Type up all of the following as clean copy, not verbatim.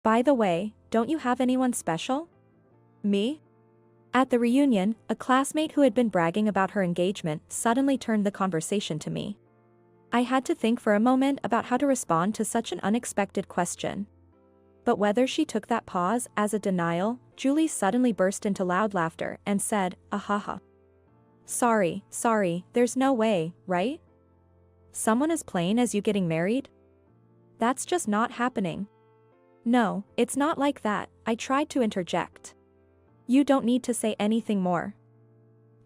By the way, don't you have anyone special? Me? At the reunion, a classmate who had been bragging about her engagement suddenly turned the conversation to me. I had to think for a moment about how to respond to such an unexpected question. But whether she took that pause as a denial, Julie suddenly burst into loud laughter and said, "Ahaha. Sorry, there's no way, right? Someone as plain as you getting married? That's just not happening." "No, it's not like that," I tried to interject. "You don't need to say anything more.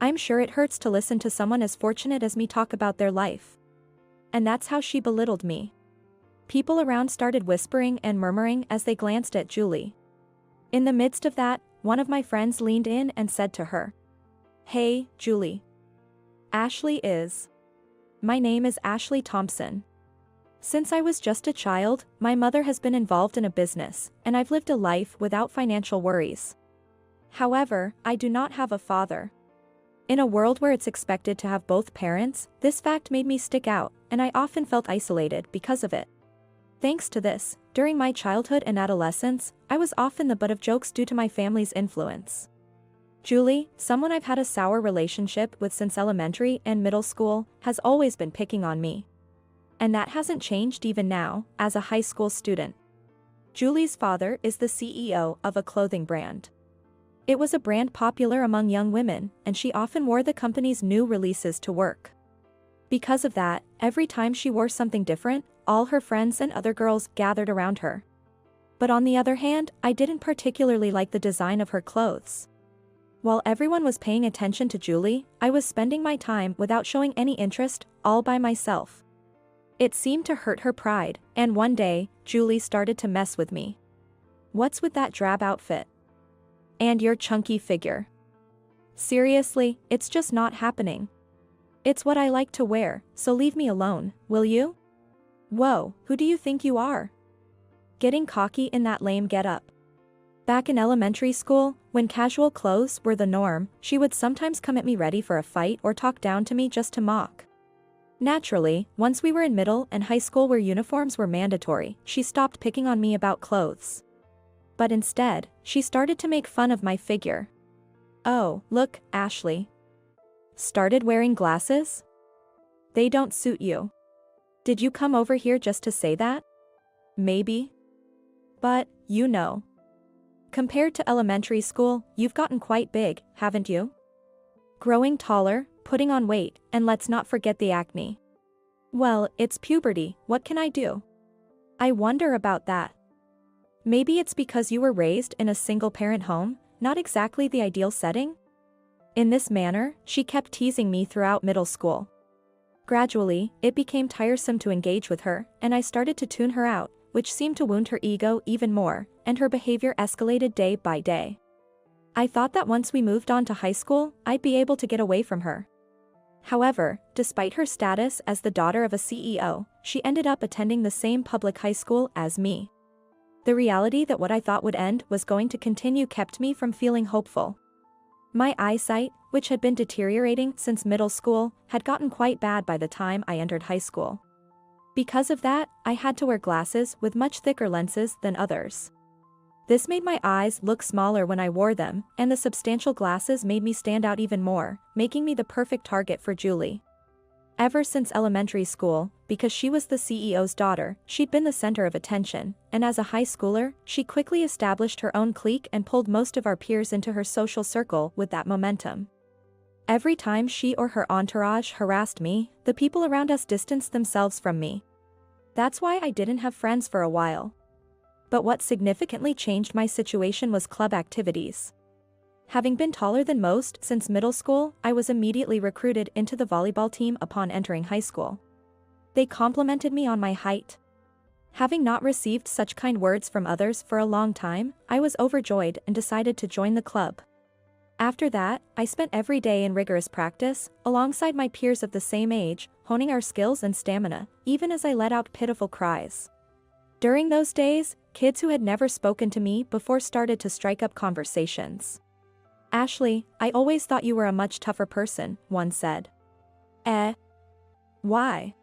I'm sure it hurts to listen to someone as fortunate as me talk about their life." And that's how she belittled me. People around started whispering and murmuring as they glanced at Julie. In the midst of that, one of my friends leaned in and said to her, "Hey, Julie. Ashley is. My name is Ashley Thompson. Since I was just a child, my mother has been involved in a business, and I've lived a life without financial worries. However, I do not have a father. In a world where it's expected to have both parents, this fact made me stick out, and I often felt isolated because of it. Thanks to this, during my childhood and adolescence, I was often the butt of jokes due to my family's influence. Julie, someone I've had a sour relationship with since elementary and middle school, has always been picking on me. And that hasn't changed even now, as a high school student." Julie's father is the CEO of a clothing brand. It was a brand popular among young women, and she often wore the company's new releases to work. Because of that, every time she wore something different, all her friends and other girls gathered around her. But on the other hand, I didn't particularly like the design of her clothes. While everyone was paying attention to Julie, I was spending my time without showing any interest, all by myself. It seemed to hurt her pride, and one day, Julie started to mess with me. "What's with that drab outfit? And your chunky figure? Seriously, it's just not happening. It's what I like to wear, so leave me alone, will you? Whoa, who do you think you are? Getting cocky in that lame getup." Back in elementary school, when casual clothes were the norm, she would sometimes come at me ready for a fight or talk down to me just to mock. Naturally, once we were in middle and high school where uniforms were mandatory, she stopped picking on me about clothes. But instead, she started to make fun of my figure. "Oh, look, Ashley. Started wearing glasses? They don't suit you. Did you come over here just to say that? Maybe. But, you know. Compared to elementary school, you've gotten quite big, haven't you? Growing taller, putting on weight, and let's not forget the acne. Well, it's puberty, what can I do? I wonder about that. Maybe it's because you were raised in a single-parent home, not exactly the ideal setting?" In this manner, she kept teasing me throughout middle school. Gradually, it became tiresome to engage with her, and I started to tune her out, which seemed to wound her ego even more, and her behavior escalated day by day. I thought that once we moved on to high school, I'd be able to get away from her. However, despite her status as the daughter of a CEO, she ended up attending the same public high school as me. The reality that what I thought would end was going to continue kept me from feeling hopeful. My eyesight, which had been deteriorating since middle school, had gotten quite bad by the time I entered high school. Because of that, I had to wear glasses with much thicker lenses than others. This made my eyes look smaller when I wore them, and the substantial glasses made me stand out even more, making me the perfect target for Julie. Ever since elementary school, because she was the CEO's daughter, she'd been the center of attention, and as a high schooler, she quickly established her own clique and pulled most of our peers into her social circle with that momentum. Every time she or her entourage harassed me, the people around us distanced themselves from me. That's why I didn't have friends for a while. But what significantly changed my situation was club activities. Having been taller than most since middle school, I was immediately recruited into the volleyball team upon entering high school. They complimented me on my height. Having not received such kind words from others for a long time, I was overjoyed and decided to join the club. After that, I spent every day in rigorous practice, alongside my peers of the same age, honing our skills and stamina, even as I let out pitiful cries. During those days, kids who had never spoken to me before started to strike up conversations. "Ashley, I always thought you were a much tougher person," one said. Why?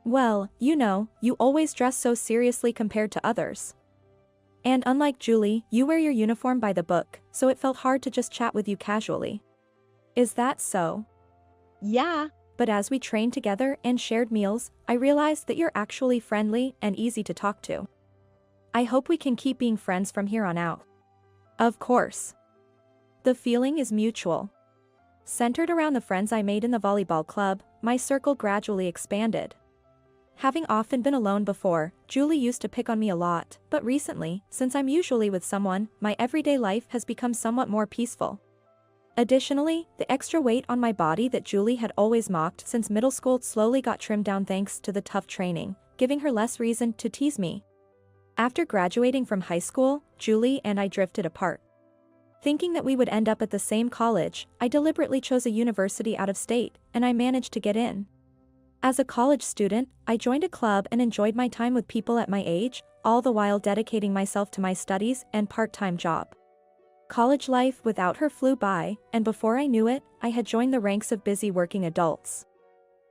Well, you know, you always dress so seriously compared to others. And unlike Julie, you wear your uniform by the book, so it felt hard to just chat with you casually. Is that so? Yeah. But as we trained together and shared meals, I realized that you're actually friendly and easy to talk to. I hope we can keep being friends from here on out. Of course. The feeling is mutual. Centered around the friends I made in the volleyball club, my circle gradually expanded. Having often been alone before, Julie used to pick on me a lot, but recently, since I'm usually with someone, my everyday life has become somewhat more peaceful. Additionally, the extra weight on my body that Julie had always mocked since middle school slowly got trimmed down thanks to the tough training, giving her less reason to tease me. After graduating from high school, Julie and I drifted apart. Thinking that we would end up at the same college, I deliberately chose a university out of state, and I managed to get in. As a college student, I joined a club and enjoyed my time with people at my age, all the while dedicating myself to my studies and part-time job. College life without her flew by, and before I knew it, I had joined the ranks of busy working adults.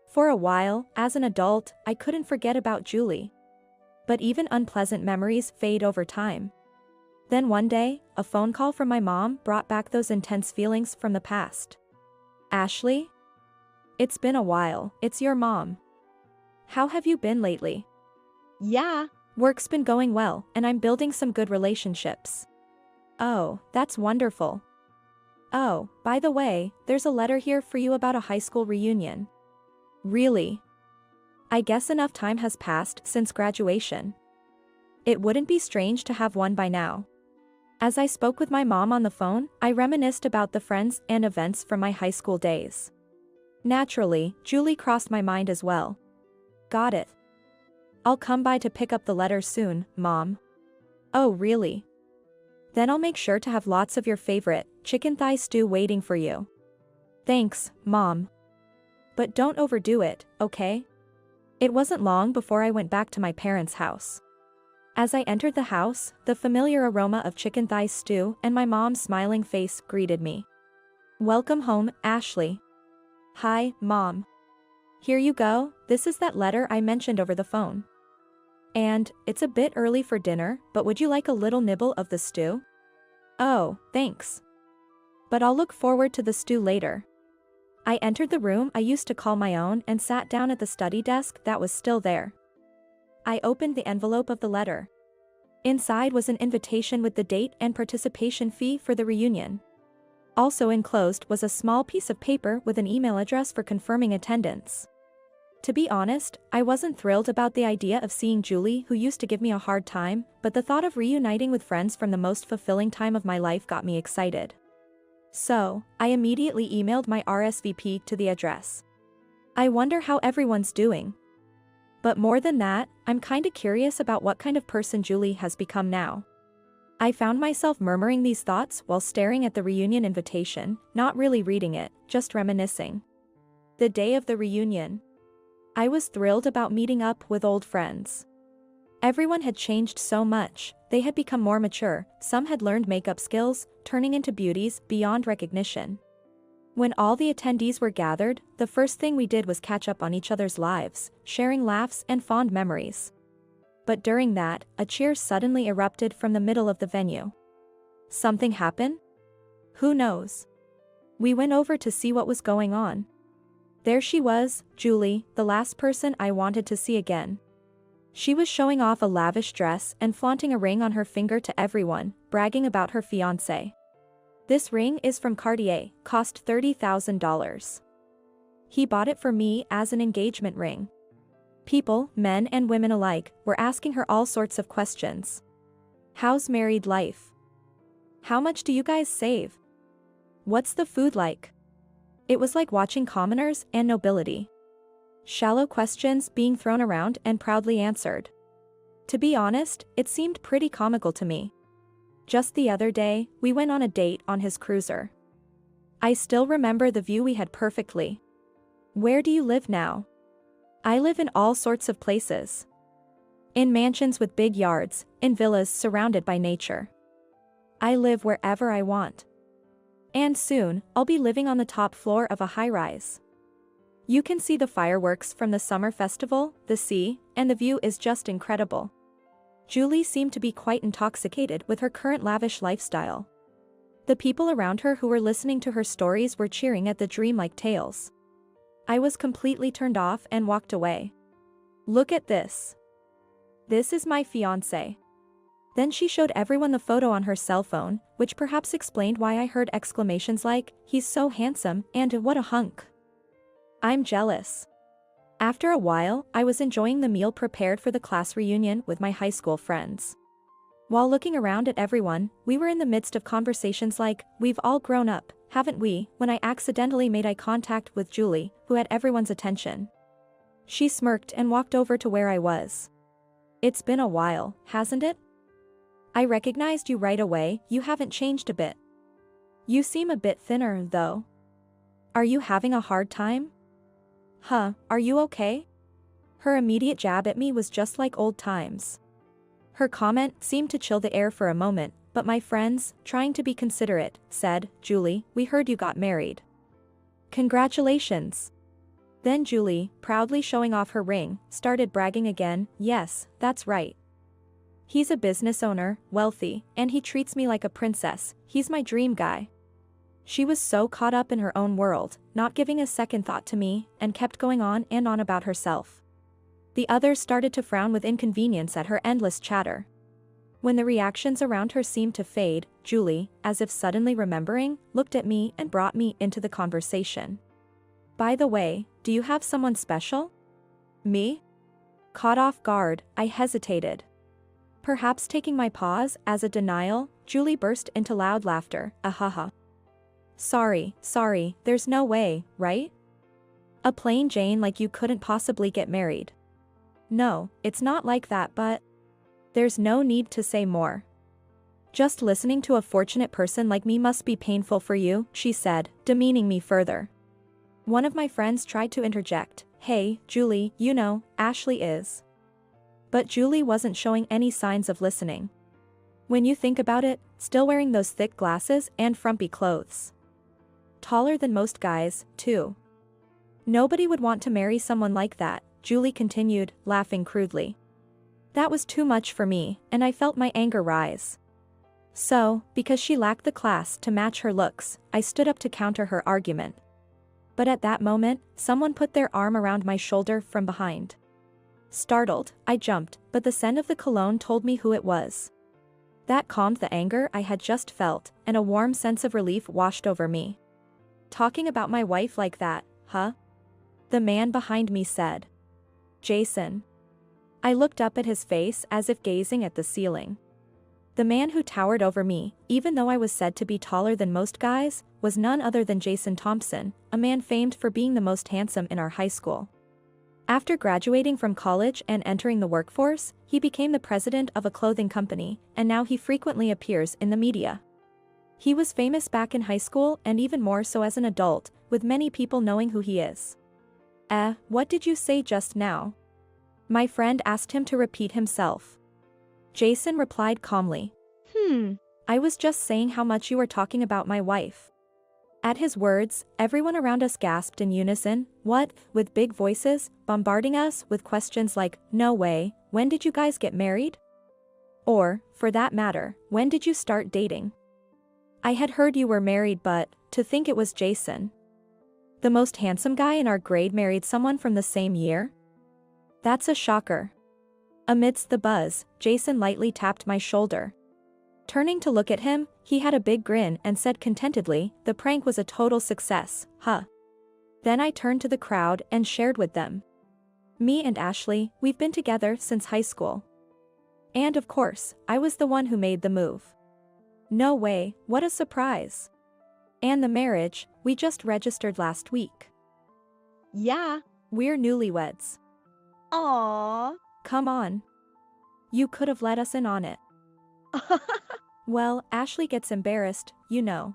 For a while, as an adult, I couldn't forget about Julie. But even unpleasant memories fade over time. Then one day, a phone call from my mom brought back those intense feelings from the past. Ashley? It's been a while, it's your mom. How have you been lately? Yeah. Work's been going well, and I'm building some good relationships. Oh, that's wonderful. Oh, by the way, there's a letter here for you about a high school reunion. Really? I guess enough time has passed since graduation. It wouldn't be strange to have one by now. As I spoke with my mom on the phone, I reminisced about the friends and events from my high school days. Naturally, Julie crossed my mind as well. Got it. I'll come by to pick up the letter soon, Mom. Oh really? Then I'll make sure to have lots of your favorite chicken thigh stew waiting for you. Thanks, Mom. But don't overdo it, okay? It wasn't long before I went back to my parents' house. As I entered the house, the familiar aroma of chicken thigh stew and my mom's smiling face greeted me. Welcome home, Ashley. Hi, Mom. Here you go, this is that letter I mentioned over the phone. And, it's a bit early for dinner, but would you like a little nibble of the stew? Oh, thanks. But I'll look forward to the stew later. I entered the room I used to call my own and sat down at the study desk that was still there. I opened the envelope of the letter. Inside was an invitation with the date and participation fee for the reunion. Also enclosed was a small piece of paper with an email address for confirming attendance. To be honest, I wasn't thrilled about the idea of seeing Julie, who used to give me a hard time, but the thought of reuniting with friends from the most fulfilling time of my life got me excited. So, I immediately emailed my RSVP to the address. I wonder how everyone's doing. But more than that, I'm kinda curious about what kind of person Julie has become now. I found myself murmuring these thoughts while staring at the reunion invitation, not really reading it, just reminiscing. The day of the reunion. I was thrilled about meeting up with old friends. Everyone had changed so much, they had become more mature, some had learned makeup skills, turning into beauties beyond recognition. When all the attendees were gathered, the first thing we did was catch up on each other's lives, sharing laughs and fond memories. But during that, a cheer suddenly erupted from the middle of the venue. Something happened? Who knows? We went over to see what was going on. There she was, Julie, the last person I wanted to see again. She was showing off a lavish dress and flaunting a ring on her finger to everyone, bragging about her fiancé. This ring is from Cartier, cost $30,000. He bought it for me as an engagement ring. People, men and women alike, were asking her all sorts of questions. How's married life? How much do you guys save? What's the food like? It was like watching commoners and nobility. Shallow questions being thrown around and proudly answered. To be honest, it seemed pretty comical to me. Just the other day, we went on a date on his cruiser. I still remember the view we had perfectly. Where do you live now? I live in all sorts of places. In mansions with big yards, in villas surrounded by nature. I live wherever I want. And soon, I'll be living on the top floor of a high-rise. You can see the fireworks from the summer festival, the sea, and the view is just incredible. Julie seemed to be quite intoxicated with her current lavish lifestyle. The people around her who were listening to her stories were cheering at the dreamlike tales. I was completely turned off and walked away. Look at this. This is my fiancé. Then she showed everyone the photo on her cell phone, which perhaps explained why I heard exclamations like, "He's so handsome," and "What a hunk." I'm jealous. After a while, I was enjoying the meal prepared for the class reunion with my high school friends. While looking around at everyone, we were in the midst of conversations like, "We've all grown up, haven't we?" when I accidentally made eye contact with Julie, who had everyone's attention. She smirked and walked over to where I was. "It's been a while, hasn't it? I recognized you right away. You haven't changed a bit. You seem a bit thinner, though. Are you having a hard time? Are you okay?" Her immediate jab at me was just like old times. Her comment seemed to chill the air for a moment, but my friends, trying to be considerate, said, "Julie, we heard you got married. Congratulations." Then Julie, proudly showing off her ring, started bragging again. "Yes, that's right. He's a business owner, wealthy, and he treats me like a princess. He's my dream guy." She was so caught up in her own world, not giving a second thought to me, and kept going on and on about herself. The others started to frown with inconvenience at her endless chatter. When the reactions around her seemed to fade, Julie, as if suddenly remembering, looked at me and brought me into the conversation. "By the way, do you have someone special?" Me? Caught off guard, I hesitated. Perhaps taking my pause as a denial, Julie burst into loud laughter. "Ahaha. Sorry, there's no way, right? A plain Jane like you couldn't possibly get married. No, it's not like that, but there's no need to say more. Just listening to a fortunate person like me must be painful for you," she said, demeaning me further. One of my friends tried to interject, "Hey, Julie, you know, Ashley is." But Julie wasn't showing any signs of listening. When you think about it, still wearing those thick glasses and frumpy clothes. Taller than most guys, too. Nobody would want to marry someone like that, Julie continued, laughing crudely. That was too much for me, and I felt my anger rise. So, because she lacked the class to match her looks, I stood up to counter her argument. But at that moment, someone put their arm around my shoulder from behind. Startled, I jumped, but the scent of the cologne told me who it was. That calmed the anger I had just felt, and a warm sense of relief washed over me. "Talking about my wife like that, huh?" the man behind me said. "Jason." I looked up at his face as if gazing at the ceiling. The man who towered over me, even though I was said to be taller than most guys, was none other than Jason Thompson, a man famed for being the most handsome in our high school. After graduating from college and entering the workforce, he became the president of a clothing company, and now he frequently appears in the media. He was famous back in high school and even more so as an adult, with many people knowing who he is. What did you say just now?" My friend asked him to repeat himself. Jason replied calmly. I was just saying how much you were talking about my wife." At his words, everyone around us gasped in unison, "What?" with big voices, bombarding us with questions like, "No way, when did you guys get married?" Or, for that matter, "When did you start dating?" I had heard you were married, but to think it was Jason. The most handsome guy in our grade married someone from the same year? That's a shocker. Amidst the buzz, Jason lightly tapped my shoulder. Turning to look at him, he had a big grin and said contentedly, "The prank was a total success, huh?" Then I turned to the crowd and shared with them. "Me and Ashley, we've been together since high school. And of course, I was the one who made the move." "No way, what a surprise. And the marriage, we just registered last week." Yeah. "We're newlyweds." Aww. "Come on. You could have let us in on it." Well, Ashley gets embarrassed, you know.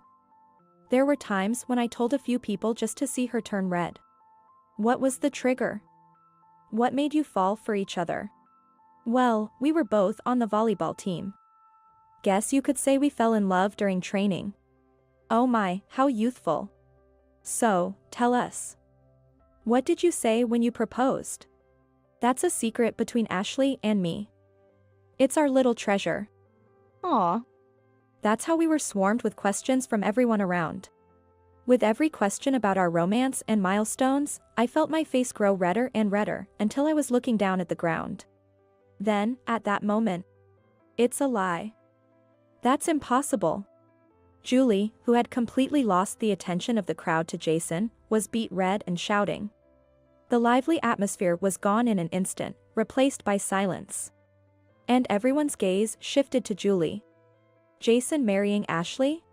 There were times when I told a few people just to see her turn red. What was the trigger? What made you fall for each other? Well, we were both on the volleyball team. Guess you could say we fell in love during training. Oh my, how youthful. So, tell us. What did you say when you proposed? That's a secret between Ashley and me. It's our little treasure. Aw. That's how we were swarmed with questions from everyone around. With every question about our romance and milestones, I felt my face grow redder and redder until I was looking down at the ground. Then, at that moment, it's a lie. That's impossible. Julie, who had completely lost the attention of the crowd to Jason, was beet red and shouting. The lively atmosphere was gone in an instant, replaced by silence. And everyone's gaze shifted to Julie. Jason marrying Ashley?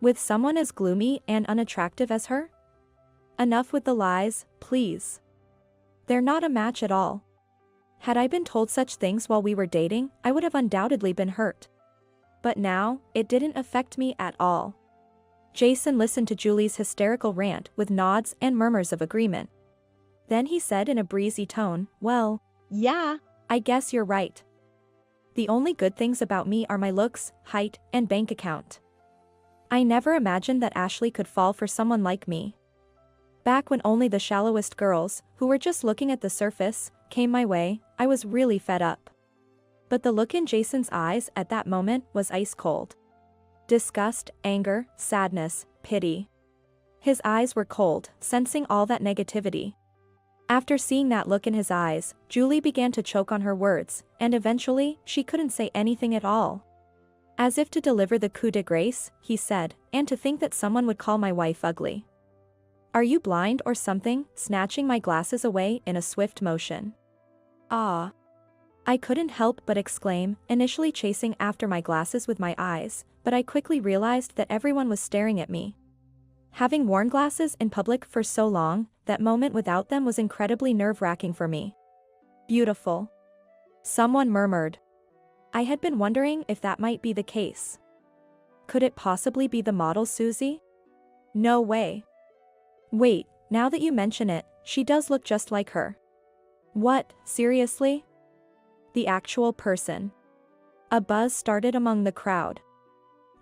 With someone as gloomy and unattractive as her? Enough with the lies, please. They're not a match at all. Had I been told such things while we were dating, I would have undoubtedly been hurt. But now, it didn't affect me at all. Jason listened to Julie's hysterical rant with nods and murmurs of agreement. Then he said in a breezy tone, "Well, Yeah. I guess you're right. The only good things about me are my looks, height, and bank account. I never imagined that Ashley could fall for someone like me. Back when only the shallowest girls, who were just looking at the surface, came my way, I was really fed up." But the look in Jason's eyes at that moment was ice cold. Disgust, anger, sadness, pity. His eyes were cold, sensing all that negativity. After seeing that look in his eyes, Julie began to choke on her words, and eventually, she couldn't say anything at all. As if to deliver the coup de grace, he said, "And to think that someone would call my wife ugly. Are you blind or something?" snatching my glasses away in a swift motion. "Ah." I couldn't help but exclaim, initially chasing after my glasses with my eyes, but I quickly realized that everyone was staring at me. Having worn glasses in public for so long, that moment without them was incredibly nerve-wracking for me. "Beautiful." Someone murmured. I had been wondering if that might be the case. Could it possibly be the model Susie? No way. Wait, now that you mention it, she does look just like her. What, seriously? The actual person. A buzz started among the crowd.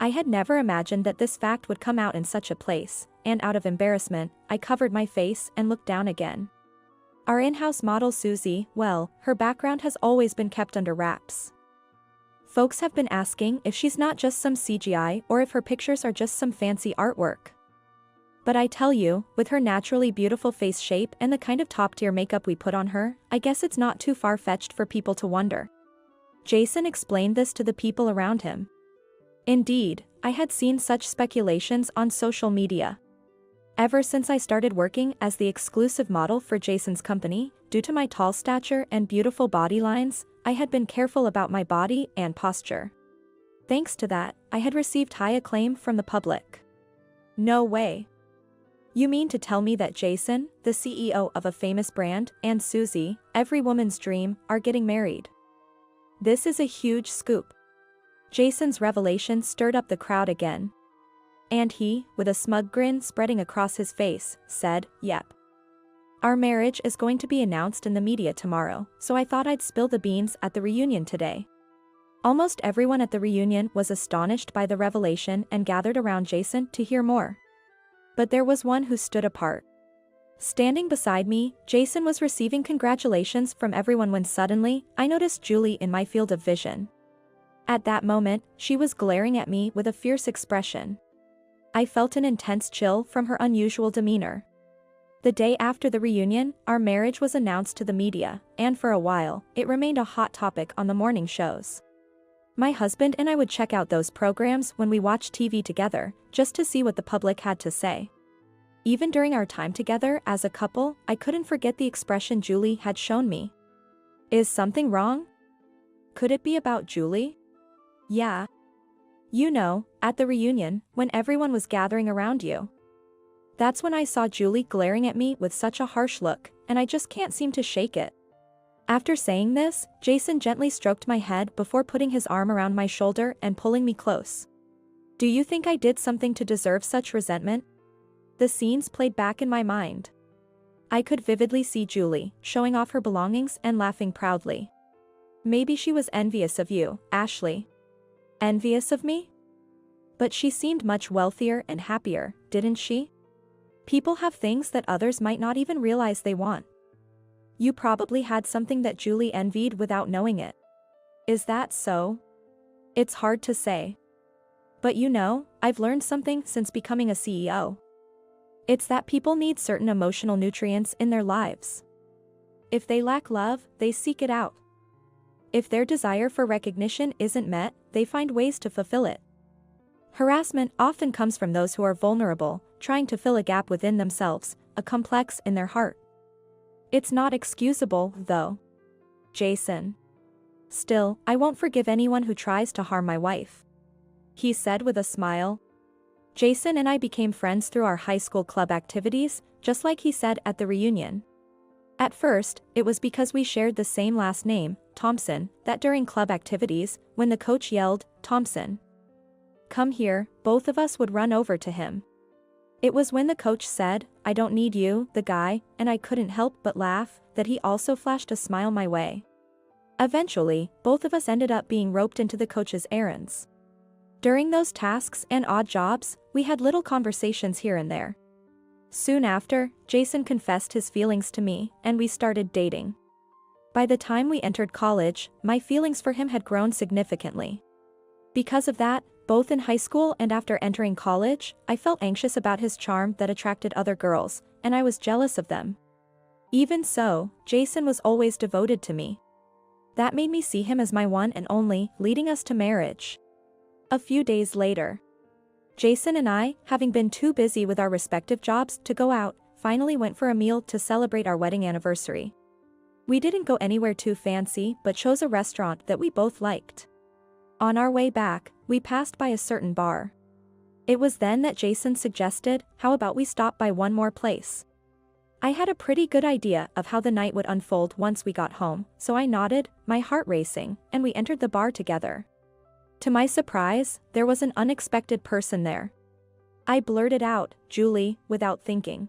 I had never imagined that this fact would come out in such a place, and out of embarrassment, I covered my face and looked down again. Our in-house model Susie, well, her background has always been kept under wraps. Folks have been asking if she's not just some CGI or if her pictures are just some fancy artwork. But I tell you, with her naturally beautiful face shape and the kind of top-tier makeup we put on her, I guess it's not too far-fetched for people to wonder. Jason explained this to the people around him. Indeed, I had seen such speculations on social media. Ever since I started working as the exclusive model for Jason's company, due to my tall stature and beautiful body lines, I had been careful about my body and posture. Thanks to that, I had received high acclaim from the public. No way. You mean to tell me that Jason, the CEO of a famous brand, and Susie, every woman's dream, are getting married? This is a huge scoop. Jason's revelation stirred up the crowd again. And he, with a smug grin spreading across his face, said, "Yep. Our marriage is going to be announced in the media tomorrow, so I thought I'd spill the beans at the reunion today." Almost everyone at the reunion was astonished by the revelation and gathered around Jason to hear more. But there was one who stood apart. Standing beside me, Jason was receiving congratulations from everyone when suddenly, I noticed Julie in my field of vision. At that moment, she was glaring at me with a fierce expression. I felt an intense chill from her unusual demeanor. The day after the reunion, our marriage was announced to the media, and for a while, it remained a hot topic on the morning shows. My husband and I would check out those programs when we watched TV together, just to see what the public had to say. Even during our time together as a couple, I couldn't forget the expression Julie had shown me. Is something wrong? Could it be about Julie? Yeah. You know, at the reunion, when everyone was gathering around you. That's when I saw Julie glaring at me with such a harsh look, and I just can't seem to shake it. After saying this, Jason gently stroked my head before putting his arm around my shoulder and pulling me close. Do you think I did something to deserve such resentment? The scenes played back in my mind. I could vividly see Julie, showing off her belongings and laughing proudly. Maybe she was envious of you, Ashley. Envious of me? But she seemed much wealthier and happier, didn't she? People have things that others might not even realize they want. You probably had something that Julie envied without knowing it. Is that so? It's hard to say. But you know, I've learned something since becoming a CEO. It's that people need certain emotional nutrients in their lives. If they lack love, they seek it out. If their desire for recognition isn't met, they find ways to fulfill it. Harassment often comes from those who are vulnerable, trying to fill a gap within themselves, a complex in their heart. It's not excusable, though. Jason. Still, I won't forgive anyone who tries to harm my wife. He said with a smile. Jason and I became friends through our high school club activities, just like he said at the reunion. At first, it was because we shared the same last name, Thompson, that during club activities, when the coach yelled, "Thompson, come here," both of us would run over to him. It was when the coach said, "I don't need you, the guy," and I couldn't help but laugh, that he also flashed a smile my way. Eventually, both of us ended up being roped into the coach's errands. During those tasks and odd jobs, we had little conversations here and there. Soon after, Jason confessed his feelings to me, and we started dating. By the time we entered college, my feelings for him had grown significantly. Because of that, both in high school and after entering college, I felt anxious about his charm that attracted other girls, and I was jealous of them. Even so, Jason was always devoted to me. That made me see him as my one and only, leading us to marriage. A few days later, Jason and I, having been too busy with our respective jobs to go out, finally went for a meal to celebrate our wedding anniversary. We didn't go anywhere too fancy but chose a restaurant that we both liked. On our way back, we passed by a certain bar. It was then that Jason suggested, how about we stop by one more place? I had a pretty good idea of how the night would unfold once we got home, so I nodded, my heart racing, and we entered the bar together. To my surprise, there was an unexpected person there. I blurted out, "Julie," without thinking.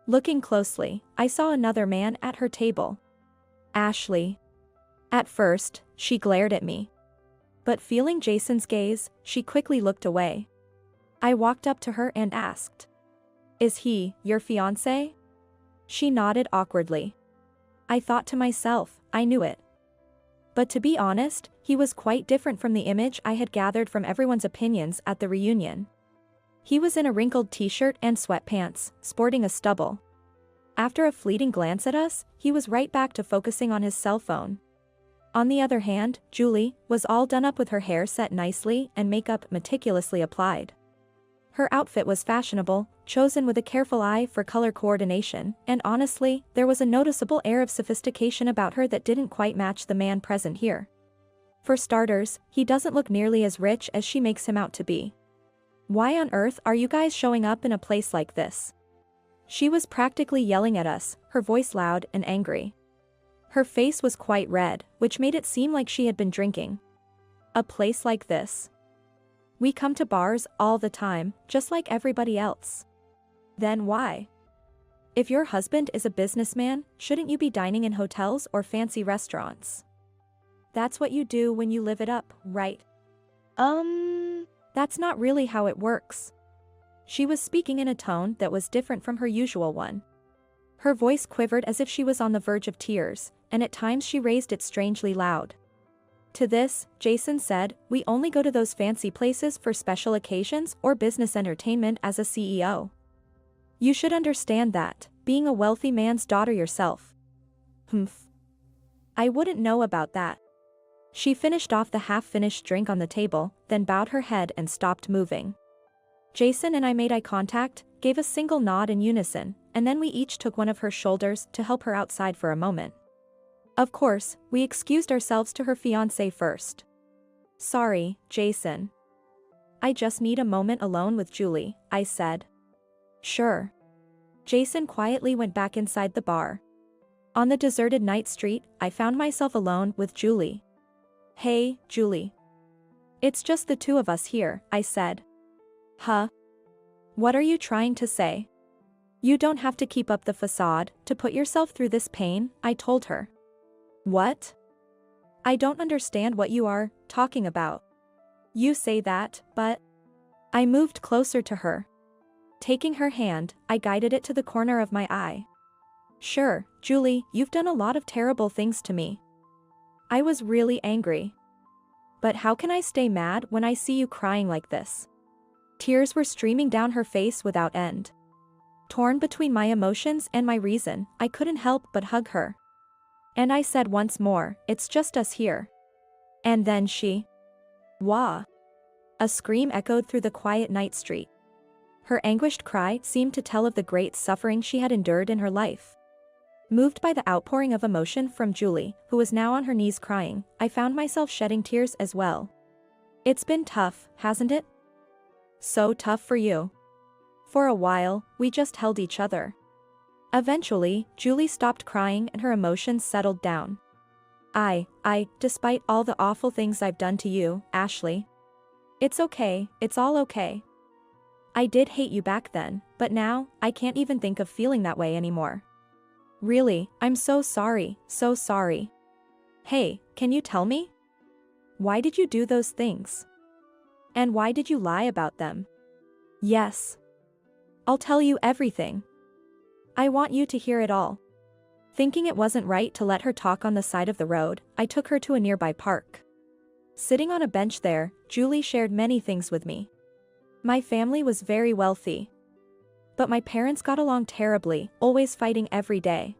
Looking closely, I saw another man at her table. Ashley. At first, she glared at me. But feeling Jason's gaze, she quickly looked away. I walked up to her and asked, "Is he your fiancé?" She nodded awkwardly. I thought to myself, I knew it. But to be honest, he was quite different from the image I had gathered from everyone's opinions at the reunion. He was in a wrinkled t-shirt and sweatpants, sporting a stubble. After a fleeting glance at us, he was right back to focusing on his cell phone. On the other hand, Julie was all done up with her hair set nicely and makeup meticulously applied. Her outfit was fashionable, chosen with a careful eye for color coordination, and honestly, there was a noticeable air of sophistication about her that didn't quite match the man present here. For starters, he doesn't look nearly as rich as she makes him out to be. Why on earth are you guys showing up in a place like this? She was practically yelling at us, her voice loud and angry. Her face was quite red, which made it seem like she had been drinking. A place like this. We come to bars all the time, just like everybody else. Then why? If your husband is a businessman, shouldn't you be dining in hotels or fancy restaurants? That's what you do when you live it up, right? That's not really how it works. She was speaking in a tone that was different from her usual one. Her voice quivered as if she was on the verge of tears, and at times she raised it strangely loud. To this, Jason said, "We only go to those fancy places for special occasions or business entertainment as a CEO. You should understand that, being a wealthy man's daughter yourself." Humph. I wouldn't know about that. She finished off the half-finished drink on the table, then bowed her head and stopped moving. Jason and I made eye contact, gave a single nod in unison, and then we each took one of her shoulders to help her outside for a moment. Of course, we excused ourselves to her fiancé first. "Sorry, Jason. I just need a moment alone with Julie," I said. "Sure." Jason quietly went back inside the bar. On the deserted night street, I found myself alone with Julie. "Hey, Julie. It's just the two of us here," I said. "Huh? What are you trying to say?" "You don't have to keep up the facade to put yourself through this pain," I told her. "What? I don't understand what you are talking about." "You say that, but..." I moved closer to her. Taking her hand, I guided it to the corner of my eye. "Sure, Julie, you've done a lot of terrible things to me." I was really angry. But how can I stay mad when I see you crying like this? Tears were streaming down her face without end. Torn between my emotions and my reason, I couldn't help but hug her. And I said once more, "It's just us here." And then she... Wah! A scream echoed through the quiet night street. Her anguished cry seemed to tell of the great suffering she had endured in her life. Moved by the outpouring of emotion from Julie, who was now on her knees crying, I found myself shedding tears as well. It's been tough, hasn't it? So tough for you. For a while, we just held each other. Eventually, Julie stopped crying and her emotions settled down. Despite all the awful things I've done to you, Ashley. It's okay, it's all okay. I did hate you back then, but now, I can't even think of feeling that way anymore. Really, I'm so sorry, so sorry. Hey, can you tell me? Why did you do those things? And why did you lie about them? Yes. I'll tell you everything. I want you to hear it all. Thinking it wasn't right to let her talk on the side of the road, I took her to a nearby park. Sitting on a bench there, Julie shared many things with me. My family was very wealthy. But my parents got along terribly, always fighting every day.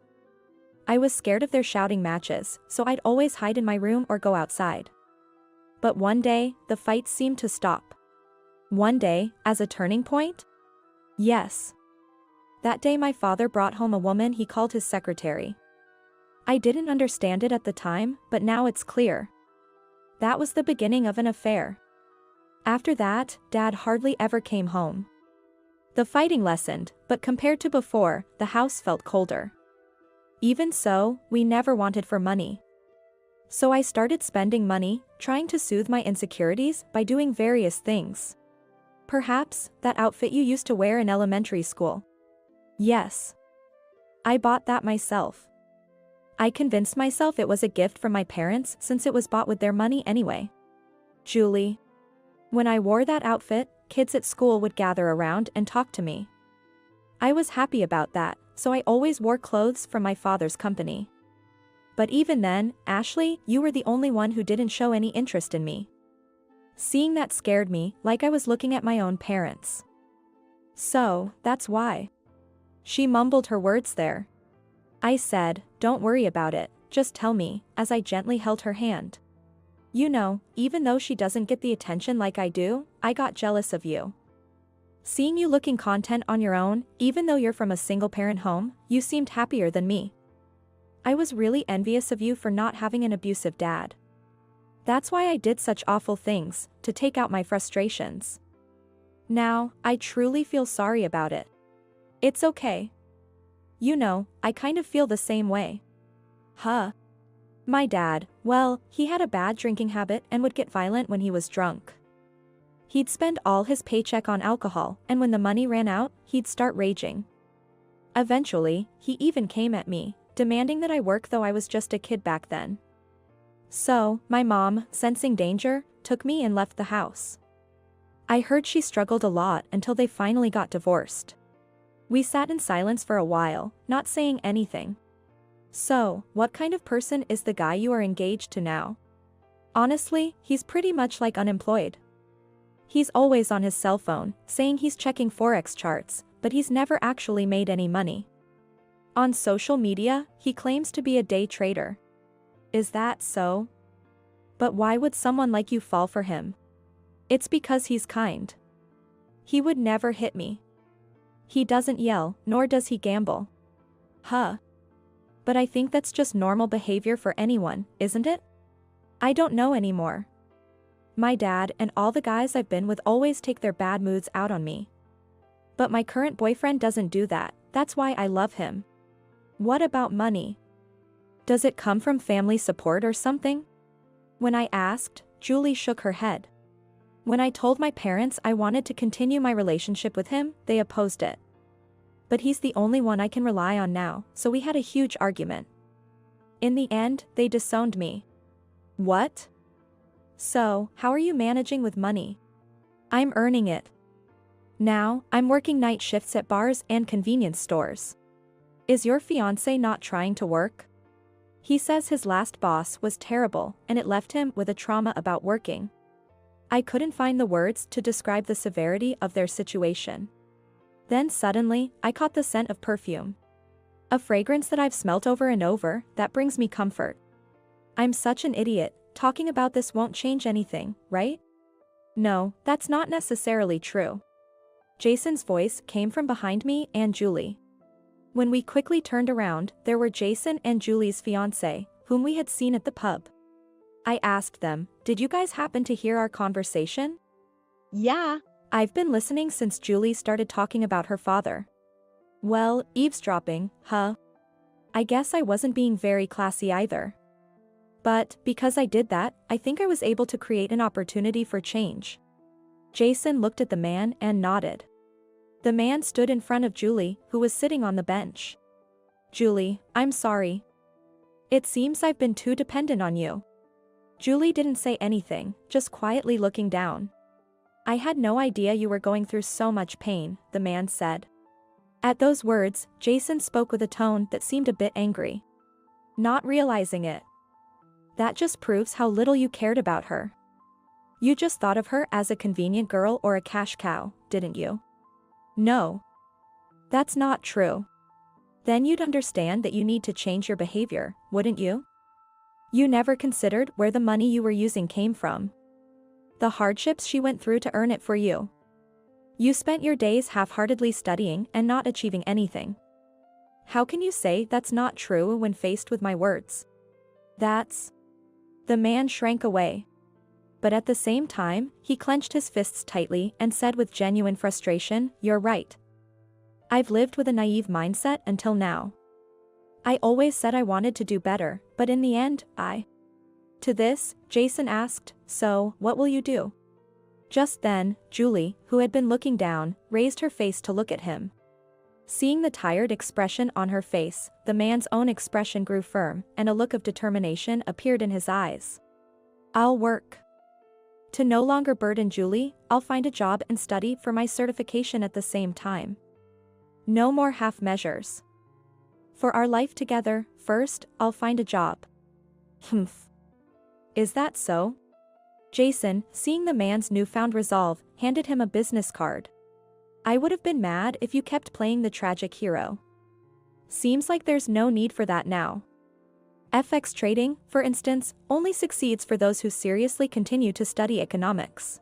I was scared of their shouting matches, so I'd always hide in my room or go outside. But one day, the fights seemed to stop. One day, as a turning point? Yes. That day my father brought home a woman he called his secretary. I didn't understand it at the time, but now it's clear. That was the beginning of an affair. After that, Dad hardly ever came home. The fighting lessened, but compared to before, the house felt colder. Even so, we never wanted for money. So I started spending money, trying to soothe my insecurities by doing various things. Perhaps, that outfit you used to wear in elementary school. Yes. I bought that myself. I convinced myself it was a gift from my parents since it was bought with their money anyway. Julie. When I wore that outfit, kids at school would gather around and talk to me. I was happy about that, so I always wore clothes from my father's company. But even then, Ashley, you were the only one who didn't show any interest in me. Seeing that scared me, like I was looking at my own parents. So, that's why. She mumbled her words there. I said, "Don't worry about it, just tell me," as I gently held her hand. You know, even though she doesn't get the attention like I do, I got jealous of you. Seeing you looking content on your own, even though you're from a single-parent home, you seemed happier than me. I was really envious of you for not having an abusive dad. That's why I did such awful things, to take out my frustrations. Now, I truly feel sorry about it. It's okay. You know, I kind of feel the same way. Huh? My dad, well, he had a bad drinking habit and would get violent when he was drunk. He'd spend all his paycheck on alcohol, and when the money ran out, he'd start raging. Eventually, he even came at me, demanding that I work though I was just a kid back then. So, my mom, sensing danger, took me and left the house. I heard she struggled a lot until they finally got divorced. We sat in silence for a while, not saying anything. So, what kind of person is the guy you are engaged to now? Honestly, he's pretty much like unemployed. He's always on his cell phone, saying he's checking Forex charts, but he's never actually made any money. On social media, he claims to be a day trader. Is that so? But why would someone like you fall for him? It's because he's kind. He would never hit me. He doesn't yell, nor does he gamble. Huh. But I think that's just normal behavior for anyone, isn't it? I don't know anymore. My dad and all the guys I've been with always take their bad moods out on me. But my current boyfriend doesn't do that, that's why I love him. What about money? Does it come from family support or something? When I asked, Julie shook her head. When I told my parents I wanted to continue my relationship with him, they opposed it. But he's the only one I can rely on now, so we had a huge argument. In the end, they disowned me. What? So, how are you managing with money? I'm earning it. Now, I'm working night shifts at bars and convenience stores. Is your fiancé not trying to work? He says his last boss was terrible and it left him with a trauma about working. I couldn't find the words to describe the severity of their situation. Then suddenly, I caught the scent of perfume. A fragrance that I've smelt over and over, that brings me comfort. I'm such an idiot, talking about this won't change anything, right? No, that's not necessarily true. Jason's voice came from behind me and Julie. When we quickly turned around, there were Jason and Julie's fiancé, whom we had seen at the pub. I asked them, "Did you guys happen to hear our conversation?" Yeah. I've been listening since Julie started talking about her father. Well, eavesdropping, huh? I guess I wasn't being very classy either. But, because I did that, I think I was able to create an opportunity for change. Jason looked at the man and nodded. The man stood in front of Julie, who was sitting on the bench. "Julie, I'm sorry. It seems I've been too dependent on you." Julie didn't say anything, just quietly looking down. "I had no idea you were going through so much pain," the man said. At those words, Jason spoke with a tone that seemed a bit angry. "Not realizing it. That just proves how little you cared about her. You just thought of her as a convenient girl or a cash cow, didn't you?" "No. That's not true. Then you'd understand that you need to change your behavior, wouldn't you? You never considered where the money you were using came from. The hardships she went through to earn it for you. You spent your days half-heartedly studying and not achieving anything. How can you say that's not true when faced with my words?" "That's..." The man shrank away. But at the same time, he clenched his fists tightly and said with genuine frustration, "You're right. I've lived with a naive mindset until now. I always said I wanted to do better, but in the end, To this, Jason asked, "So, what will you do?" Just then, Julie, who had been looking down, raised her face to look at him. Seeing the tired expression on her face, the man's own expression grew firm, and a look of determination appeared in his eyes. "I'll work. To no longer burden Julie, I'll find a job and study for my certification at the same time. No more half measures. For our life together, first, I'll find a job." "Humph. Is that so?" Jason, seeing the man's newfound resolve, handed him a business card. "I would have been mad if you kept playing the tragic hero. Seems like there's no need for that now. FX trading, for instance, only succeeds for those who seriously continue to study economics.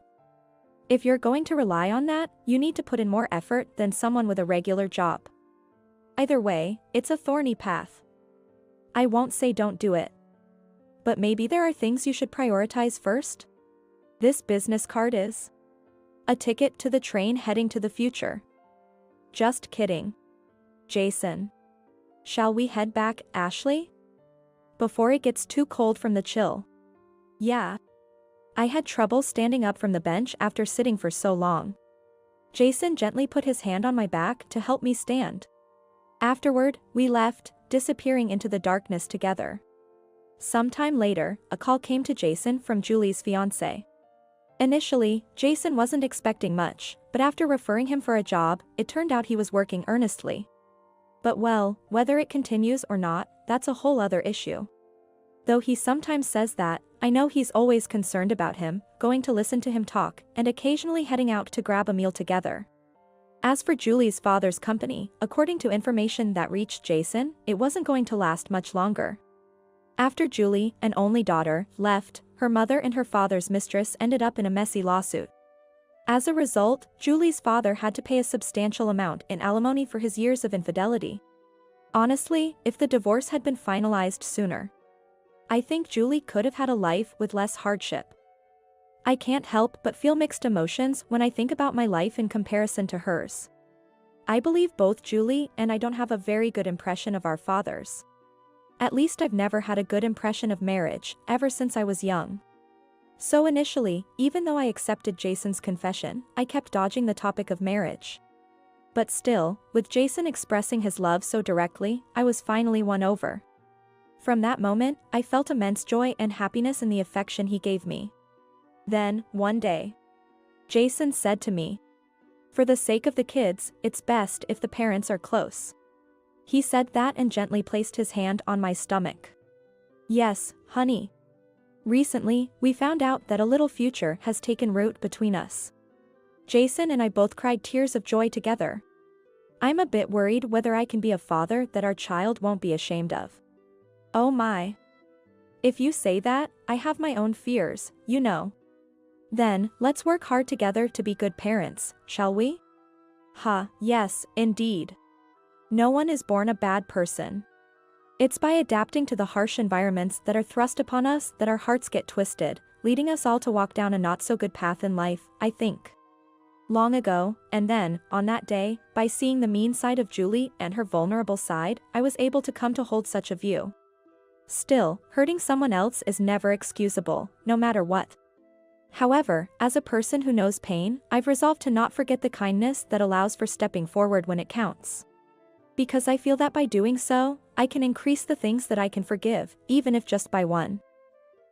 If you're going to rely on that, you need to put in more effort than someone with a regular job. Either way, it's a thorny path. I won't say don't do it. But maybe there are things you should prioritize first? This business card is a ticket to the train heading to the future." "Just kidding. Jason. Shall we head back, Ashley? Before it gets too cold from the chill." "Yeah." I had trouble standing up from the bench after sitting for so long. Jason gently put his hand on my back to help me stand. Afterward, we left, disappearing into the darkness together. Sometime later, a call came to Jason from Julie's fiancé. Initially, Jason wasn't expecting much, but after referring him for a job, it turned out he was working earnestly. But well, whether it continues or not, that's a whole other issue. Though he sometimes says that, I know he's always concerned about him, going to listen to him talk, and occasionally heading out to grab a meal together. As for Julie's father's company, according to information that reached Jason, it wasn't going to last much longer. After Julie, an only daughter, left, her mother and her father's mistress ended up in a messy lawsuit. As a result, Julie's father had to pay a substantial amount in alimony for his years of infidelity. Honestly, if the divorce had been finalized sooner, I think Julie could have had a life with less hardship. I can't help but feel mixed emotions when I think about my life in comparison to hers. I believe both Julie and I don't have a very good impression of our fathers. At least I've never had a good impression of marriage, ever since I was young. So initially, even though I accepted Jason's confession, I kept dodging the topic of marriage. But still, with Jason expressing his love so directly, I was finally won over. From that moment, I felt immense joy and happiness in the affection he gave me. Then, one day, Jason said to me, "For the sake of the kids, it's best if the parents are close." He said that and gently placed his hand on my stomach. Yes, honey. Recently, we found out that a little future has taken root between us. Jason and I both cried tears of joy together. I'm a bit worried whether I can be a father that our child won't be ashamed of. Oh my. If you say that, I have my own fears, you know. Then, let's work hard together to be good parents, shall we? Yes, indeed. No one is born a bad person. It's by adapting to the harsh environments that are thrust upon us that our hearts get twisted, leading us all to walk down a not-so-good path in life, I think. Long ago, and then, on that day, by seeing the mean side of Julie and her vulnerable side, I was able to come to hold such a view. Still, hurting someone else is never excusable, no matter what. However, as a person who knows pain, I've resolved to not forget the kindness that allows for stepping forward when it counts. Because I feel that by doing so, I can increase the things that I can forgive, even if just by one.